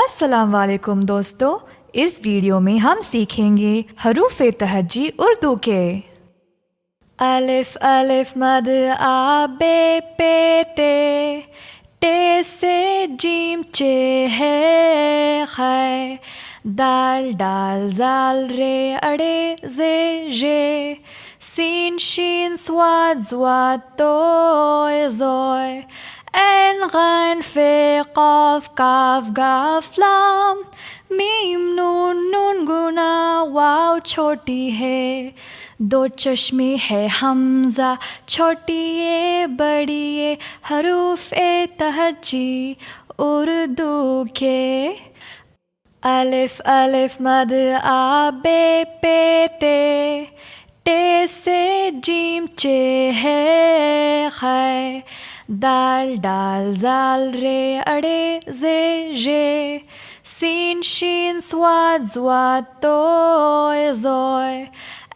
अस्सलाम वालेकुम दोस्तों, इस वीडियो में हम सीखेंगे हरूफ तहज्जी उर्दू के। अलिफ अलिफ मद आ बे पे टे से जीम चे है खै, दाल डाल जाल रे अड़े जे जे, सीन शीन स्वाद ज़्वाद तोय ज़ोय, ऐन गैन फे क़ाफ काफ गाफ लाम, मीम नून नून गुना वाव छोटी है, दो चश्मे है हमज़ा छोटी ए बड़ी ए, हरूफ ए तहज्जी उर्दू के। अलिफ अलिफ मद आ बे पे टे से जीम चे है खै, दाल डाल जाल रे अड़े जे जे, सीन शीन स्वाद ज़्वाद तोय ज़ोय,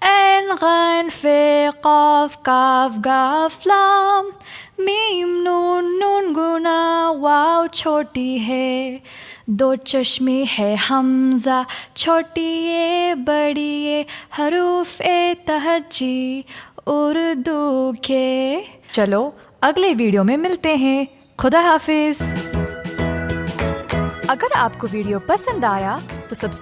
ऐन गैन फे क़ाफ काफ गाफ लाम, मीम नून नून गुना वाव छोटी है, दो चश्मे है हमज़ा छोटी ए बड़ी ए, हरूफ ए तहज्जी उर्दू के। चलो अगले वीडियो में मिलते हैं। खुदा हाफिज। अगर आपको वीडियो पसंद आया तो सब्सक्राइब